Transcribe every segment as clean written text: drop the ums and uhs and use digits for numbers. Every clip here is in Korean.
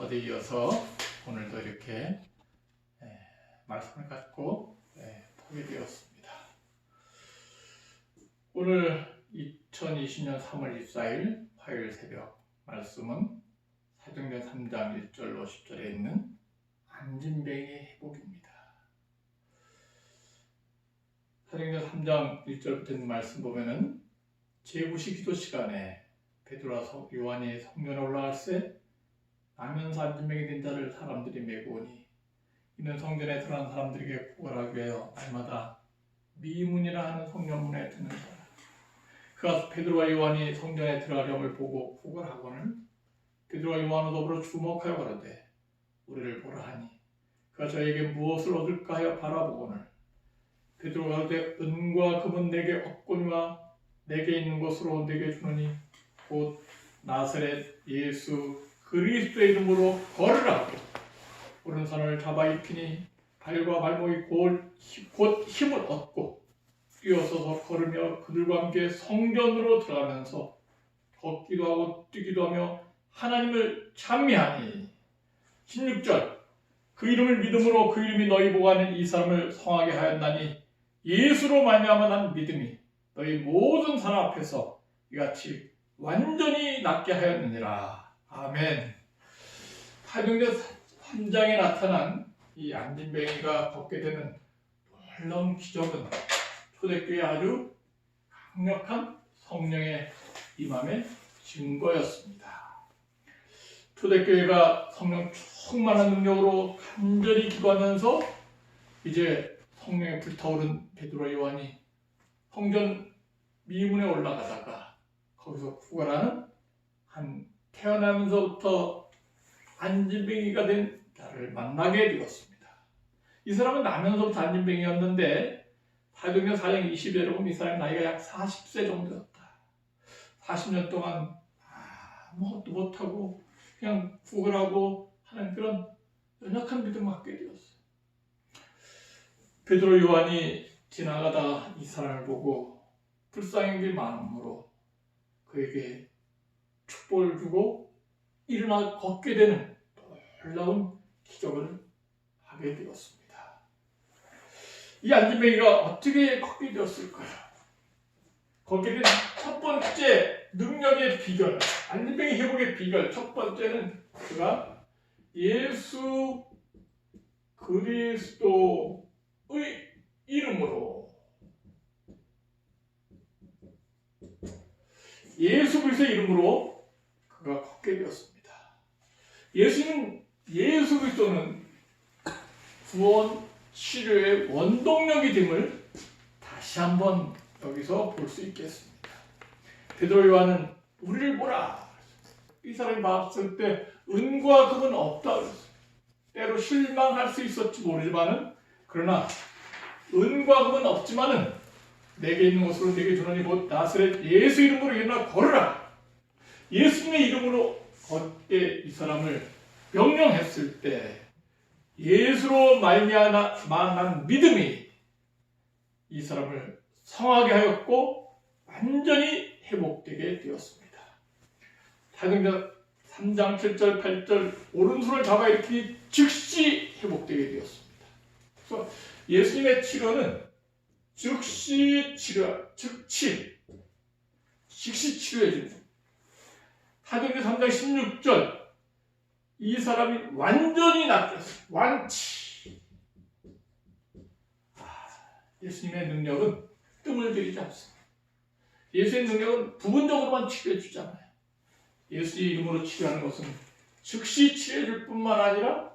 어제 이어서 오늘도 이렇게 말씀을 갖고 보게 되었습니다. 오늘 2020년 3월 24일 화요일 새벽 말씀은 사도행전 3장 1절로 10절에 있는 안진뱅이의 회복입니다. 사도행전 3장 1절부터 있는 말씀 보면은 제9시 기도 시간에 베드로와 요한이 성전에 올라갈새 나면서 안진뱅이 된 자를 사람들이 메고 오니 이는 성전에 들어간 사람들에게 구걸하기 위하여 날마다 미문이라 하는 성전문에 드는 자라. 그가 베드로와 요한이 성전에 들어가려을 보고 구걸하거늘 베드로와 요한을 더불어 주목하여 가로되 우리를 보라 하니 그가 저에게 무엇을 얻을까 하여 바라보거늘 베드로가 가로되 은과 금은 내게 없거니와 내게 있는 것으로 내게 주노니 곧 나사렛 예수 그리스도의 이름으로 걸으라. 오른손을 잡아 입히니 발과 발목이 곧 힘을 얻고 뛰어서서 걸으며 그들과 함께 성전으로 들어가면서 걷기도 하고 뛰기도 하며 하나님을 찬미하니 16절 그 이름을 믿음으로 그 이름이 너희 보고 하는 이 사람을 성하게 하였나니 예수로 말미암아 난 믿음이 너희 모든 사람 앞에서 이같이 완전히 낫게 하였느니라. 아멘. 사도행전 3장에 나타난 이 안진뱅이가 걷게 되는 놀라운 기적은 초대교회의 아주 강력한 성령의 임함의 증거였습니다. 초대교회가 성령 충만한 능력으로 간절히 기도하면서 이제 성령에 불타오른 베드로와 요한이 성전 미문에 올라가다가 거기서 구걸하는 한 태어나면서부터 안진뱅이가 된 자를 만나게 되었습니다. 이 사람은 나면서부터 안진뱅이였는데 사도행전 4장 20절에 보면 이 사람의 나이가 약 40세 정도였다. 40년 동안 아무것도 못하고 그냥 구걸하고 하는 그런 연약한 믿음을 갖게 되었어요. 베드로 요한이 지나가다 이 사람을 보고 불쌍히 마음으로 그에게 축복을 주고 일어나 걷게 되는 놀라운 기적을 하게 되었습니다. 이 안진뱅이가 어떻게 걷게 되었을까요? 걷게 된 첫 번째 능력의 비결, 안진뱅이 회복의 비결 첫 번째는 그가 예수 그리스도의 이름으로 예수 그리스도의 이름으로 그가 걷게 되었습니다. 예수 그리스도는 구원, 치료의 원동력이 됨을 다시 한번 여기서 볼 수 있겠습니다. 베드로 요한은 우리를 보라. 이 사람이 봤을 때 은과 금은 없다. 때로 실망할 수 있었지 모르지만은 그러나 은과 금은 없지만은 내게 있는 것으로 내게 주노니 곧 나사렛 예수 이름으로 일어나 걸으라. 예수님의 이름으로 걷게 이 사람을 명령했을 때 예수로 말미암아 믿음이 이 사람을 성하게 하였고 완전히 회복되게 되었습니다. 사도행전 3장 7절 8절 오른손을 잡아 일으키니 즉시 회복되게 되었습니다. 그래서 예수님의 치료는 즉시 치료해 줍니다. 사도행전 3장 16절 이 사람이 완전히 낫겠어요. 완치. 예수님의 능력은 뜸을 들이지 않습니다. 예수의 능력은 부분적으로만 치료해 주지 않아요. 예수의 이름으로 치료하는 것은 즉시 치료해 줄 뿐만 아니라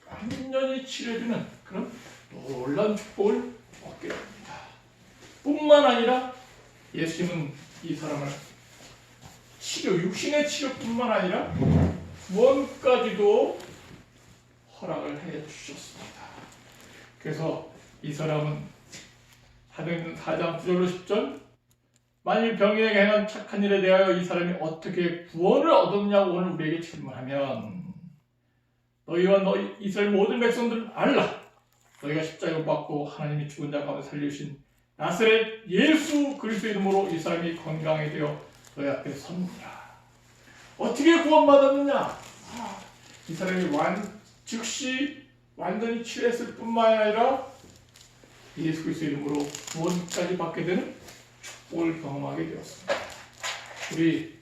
완전히 치료해주는 그런 놀라운 축복을 얻게 됩니다. 뿐만 아니라 예수님은 이 사람을 육신의 치료뿐만 아니라 구원까지도 허락을 해 주셨습니다. 그래서 이 사람은 사도행전 4장 9절로 10절 만일 병인에게 행한 착한 일에 대하여 이 사람이 어떻게 구원을 얻었냐고 오늘 우리에게 질문하면 너희와 너희 이스라엘 모든 백성들은 알라. 너희가 십자가에 못 박고 하나님이 죽은 자 가운데 살리신 나사렛 예수 그리스도 이름으로 이 사람이 건강하게 되어 너희 앞에 섭니다. 어떻게 구원받았느냐? 이 사람이 즉시 완전히 치유했을 뿐만 아니라 예수 그리스도의 이름으로 구원까지 받게 되는 축복을 경험하게 되었습니다. 우리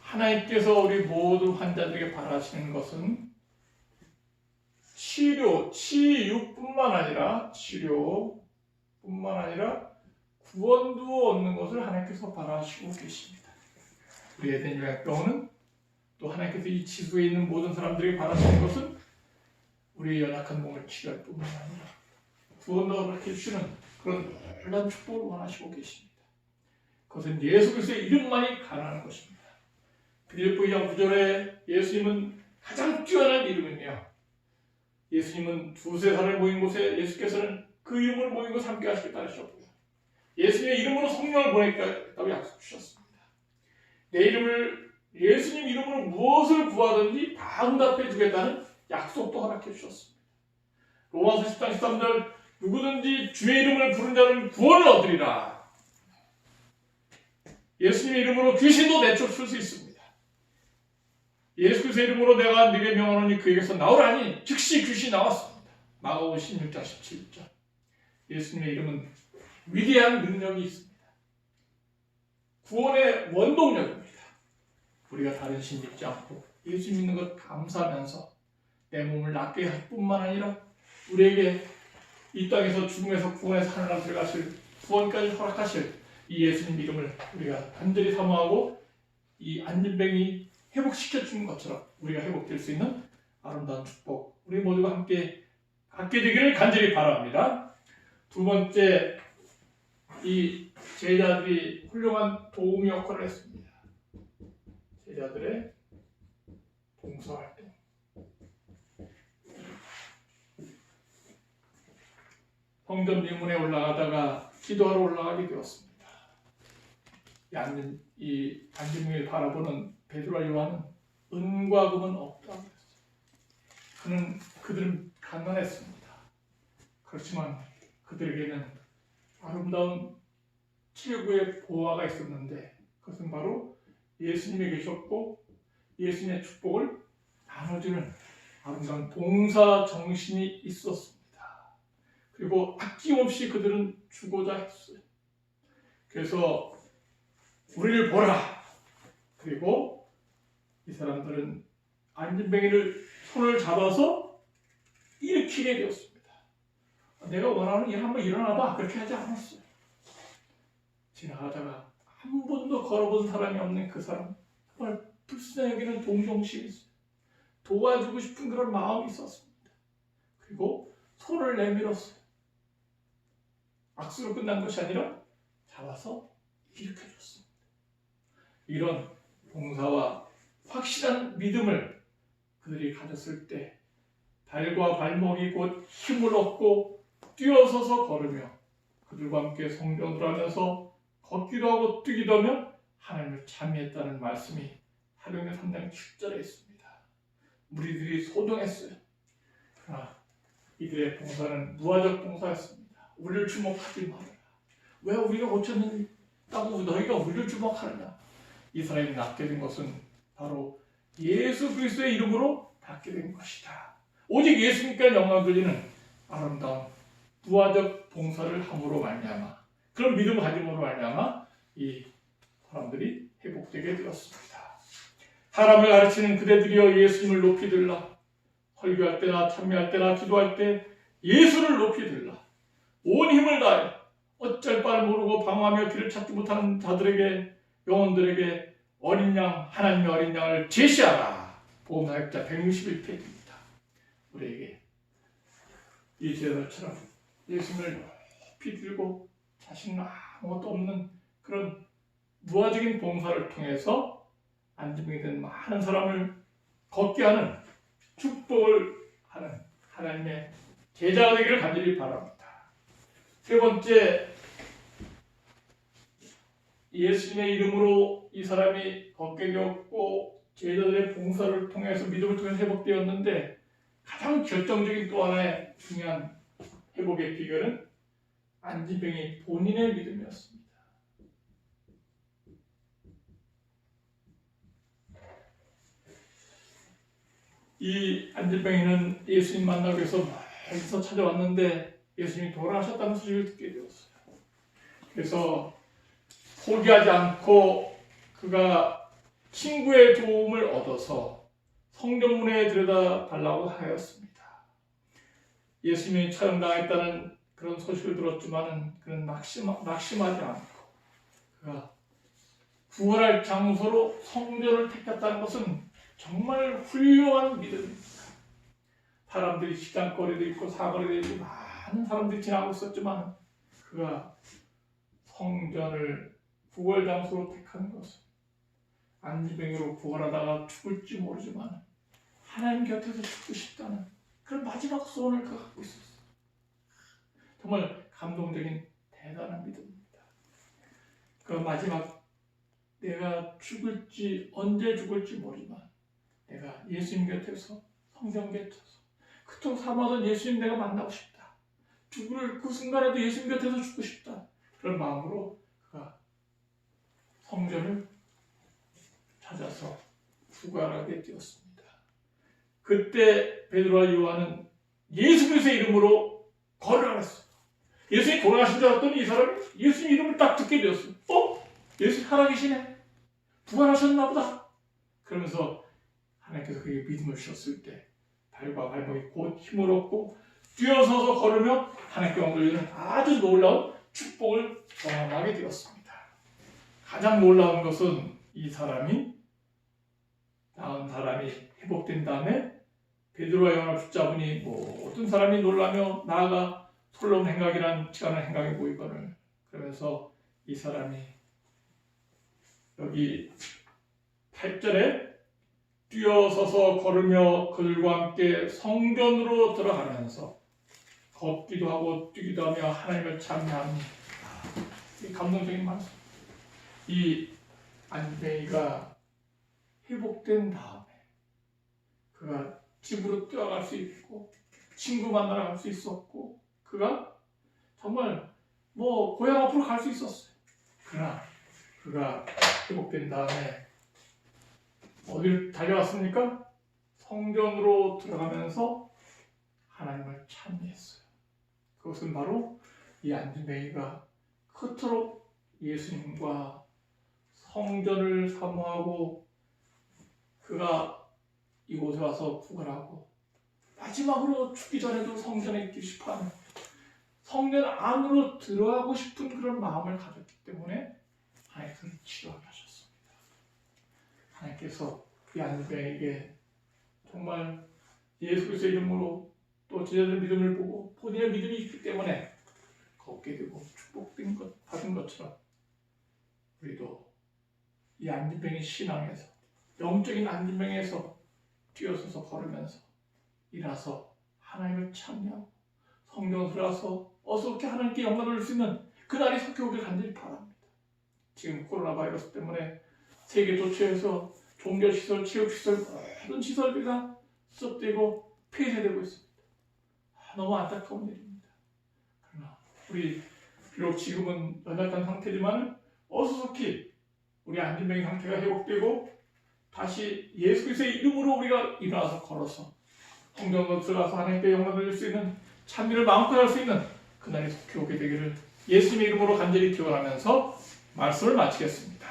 하나님께서 우리 모든 환자들에게 바라시는 것은 치유뿐만 아니라 구원도 얻는 것을 하나님께서 바라시고 계십니다. 우리 에덴 요양병원은 또 하나님께서 이 지구에 있는 모든 사람들에게 바라시는 것은 우리의 연약한 몸을 치료할 뿐만 아니라 구원도 얻게 해주시는 그런 놀라운 축복을 원하시고 계십니다. 그것은 예수 그리스도의 이름만이 가능한 것입니다. 빌립보 2장 9절에 예수님은 가장 뛰어난 이름이며 예수님은 두세 사람이 모인 곳에 예수께서는 그 이름으로 모인 곳 함께 하시겠다 하셨고요. 예수님의 이름으로 성령을 보내겠다고 약속 주셨습니다. 예수님 이름으로 무엇을 구하든지 다 응답해 주겠다는 약속도 허락해 주셨습니다. 로마서 10장 13절 누구든지 주의 이름을 부른 자는 구원을 얻으리라. 예수님의 이름으로 귀신도 내쫓을 수 있습니다. 예수 그리스도의 이름으로 내가 네게 명하노니 그에게서 나오라니 즉시 귀신이 나왔습니다. 마가복음 16장 17절. 예수님의 이름은 위대한 능력이 있습니다. 구원의 원동력입니다. 우리가 다른 신 믿지 않고 예수 믿는 것 감사하면서 내 몸을 낫게 할 뿐만 아니라 우리에게 이 땅에서 죽음에서 구원해서 하늘나라 들어가실 구원까지 허락하실 이 예수님 이름을 우리가 간절히 사모하고 이 안진병이 회복시켜주는 것처럼 우리가 회복될 수 있는 아름다운 축복 우리 모두가 함께 갖게 되기를 간절히 바랍니다. 두 번째, 이 제자들이 훌륭한 도움 역할을 했습니다. 제자들의 봉사활동. 성전 미문에 올라가다가 기도하러 올라가게 되었습니다. 이 안진병을 바라보는 베드로와 요한은 은과 금은 없다고 했어요. 그들은 가난했습니다. 그렇지만 그들에게는 아름다운 최고의 보화가 있었는데 그것은 바로 예수님이 계셨고 예수님의 축복을 나눠주는 아름다운 봉사 정신이 있었습니다. 그리고 아낌없이 그들은 주고자 했어요. 그래서 우리를 보라. 그리고 이 사람들은 안진뱅이를 손을 잡아서 일으키게 되었습니다. 내가 원하는 일 한번 일어나봐. 그렇게 하지 않았어요. 지나가다가 한 번도 걸어본 사람이 없는 그 사람, 정말 불쌍히 여기는 동정심이 있어요. 도와주고 싶은 그런 마음이 있었습니다. 그리고 손을 내밀었어요. 악수로 끝난 것이 아니라 잡아서 일으켜줬습니다. 이런 봉사와 확실한 믿음을 그들이 가졌을 때 발과 발목이 곧 힘을 얻고 뛰어서서 걸으며 그들과 함께 성전을 하면서 걷기도 하고 뛰기도 하며 하나님을 찬미했다는 말씀이 사도행전 3장 7절에 있습니다. 무리들이 소동했어요. 그러나 이들의 봉사는 무화적 봉사였습니다. 우리를 주목하지 말아라. 왜 우리가 고쳤는다고 너희가 우리를 주목하느냐. 이 사람이 낫게 된 것은 바로 예수 그리스도의 이름으로 낫게 된 것이다. 오직 예수님께 영광 돌리는 아름다운 부화적 봉사를 함으로 말미암아 그런 믿음을 가짐으로 말미암아 이 사람들이 회복되게 되었습니다. 사람을 가르치는 그대들이여 예수님을 높이 들라. 설교할 때나 찬미할 때나 기도할 때 예수를 높이 들라. 온 힘을 다해 어쩔 바를 모르고 방황하며 길을 찾지 못하는 자들에게 영혼들에게 하나님의 어린 양을 제시하라. 복음사역자 161페이지입니다. 우리에게 이 제자들처럼 예수님을 높이 들고 자신은 아무것도 없는 그런 무화적인 봉사를 통해서 안진병이 된 많은 사람을 걷게 하는 축복을 하는 하나님의 제자가 되기를 간절히 바랍니다. 세 번째, 예수님의 이름으로 이 사람이 걷게 되었고 제자들의 봉사를 통해서 믿음을 통해서 회복되었는데 가장 결정적인 또 하나의 중요한 회복의 비결은 안진병이 본인의 믿음이었습니다. 이 안진뱅이는 예수님 만나기 위해서 멀리서 찾아왔는데 예수님이 돌아가셨다는 소식을 듣게 되었어요. 그래서 포기하지 않고 그가 친구의 도움을 얻어서 성전문에 들여다 달라고 하였습니다. 예수님이 처형당했다는 그런 소식을 들었지만은 그는 낙심하지 않고 그가 구원할 장소로 성전을 택했다는 것은 정말 훌륭한 믿음입니다. 사람들이 시장거리도 있고 사거리도 있고 많은 사람들이 지나고 있었지만 그가 성전을 구월 장소로 택한 것은 안진뱅이로 구원하다가 죽을지 모르지만 하나님 곁에서 죽고 싶다는 그런 마지막 소원을 그가 갖고 있었어요. 정말 감동적인 대단한 믿음입니다. 그 마지막 내가 죽을지 언제 죽을지 모르지만 내가 예수님 곁에서 성경 곁에서 그토록 사모하던 예수님 내가 만나고 싶다. 죽을 그 순간에도 예수님 곁에서 죽고 싶다. 그런 마음으로 그가 성전을 찾아서 구걸하게 되었습니다. 그때 베드로와 요한은 예수 그리스도의 이름으로 거래를 했어요. 예수님이 돌아가신 줄 알았더니 이 사람이 예수님 이름을 딱 듣게 되었어요. 예수님 살아계시네. 부활하셨나 보다. 그러면서 하나님께서 그에게 믿음을 주셨을 때 발과 발목이 곧 힘을 얻고 뛰어서서 걸으며 하나님께 영광 돌리는 아주 놀라운 축복을 경험하게 되었습니다. 가장 놀라운 것은 이 사람이 나은 사람이 회복된 다음에 베드로와 요한을 붙잡으니 모든 사람이 놀라며 나아가 놀라운 행각이란 시간을 행각해 보이거늘 그러면서 이 사람이 여기 8절에 뛰어서서 걸으며 그들과 함께 성전으로 들어가면서 걷기도 하고 뛰기도 하며 하나님을 찬양하니 이 감동적인 말씀. 이 안진뱅이가 회복된 다음에 그가 집으로 뛰어갈 수 있고 친구 만나러 갈 수 있었고 그가 정말 고향 앞으로 갈 수 있었어요. 그러나 그가 회복된 다음에 어디를 달려갔습니까? 성전으로 들어가면서 하나님을 찬미했어요. 그것은 바로 이 안진뱅이가 그토록 예수님과 성전을 사모하고 그가 이곳에 와서 구걸하고 마지막으로 죽기 전에도 성전에 있기 싶어하는 성전 안으로 들어가고 싶은 그런 마음을 가졌기 때문에 하나님께서 치료하게 하셨습니다. 하나님께서 이 안진뱅이에게 정말 예수 그리스도의 이름으로 또 제자들 믿음을 보고 본인의 믿음이 있기 때문에 걷게 되고 축복된 것 받은 것처럼 우리도 이 안진뱅이 신앙에서 영적인 안진뱅이에서 뛰어서서 걸으면서 일어서 하나님을 찬양하고 성경을 들어서 어떻게 하나님께 영광을 돌릴 수 있는 그날이 속히 오길 간절히 바랍니다. 지금 코로나 바이러스 때문에 세계 도처에서 종교시설, 체육시설 모든 시설비가 수습되고 폐쇄되고 있습니다. 너무 안타까운 일입니다. 그러나 우리 비록 지금은 연약한 상태지만 어수속히 우리 안진뱅이 상태가 회복되고 다시 예수 그리스도의 이름으로 우리가 일어나서 걸어서 성경으로 들어가서 하나님께 영광을 돌릴 수 있는 찬미를 마음껏 할 수 있는 그날이 속히 오게 되기를 예수님의 이름으로 간절히 기원하면서 말씀을 마치겠습니다.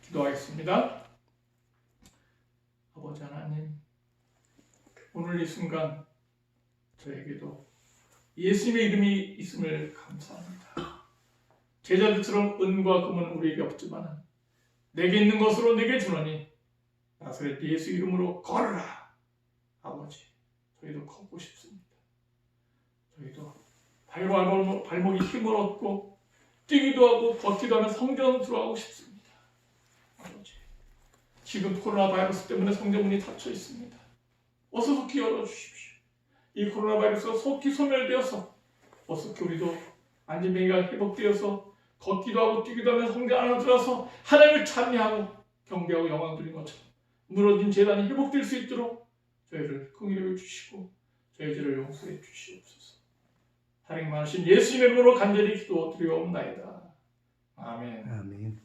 기도하겠습니다. 아버지 하나님, 오늘 이 순간 저에게도 예수님의 이름이 있음을 감사합니다. 제자들처럼 은과 금은 우리에게 없지만 내게 있는 것으로 내게 주노니 나사렛 예수 이름으로 걸어라. 아버지, 저희도 걷고 싶습니다. 저희도 발목이 힘을 얻고 뛰기도 하고 걷기도 하며 성전 들어가고 싶습니다. 아버지, 지금 코로나 바이러스 때문에 성전문이 닫혀 있습니다. 어서 속히 열어주십시오. 이 코로나 바이러스가 속히 소멸되어서 어서 속히 우리도 안진뱅이가 회복되어서 걷기도 하고 뛰기도 하며 성전 안으로 들어가서 하나님을 찬미하고 경배하고 영광 드리는 것처럼 무너진 제단이 회복될 수 있도록 저희를 긍휼히 주시고 저희 죄를 용서해 주시옵소서. 사랑 많으신 예수님의 이름으로 간절히 기도드리옵나이다. 아멘. 아멘.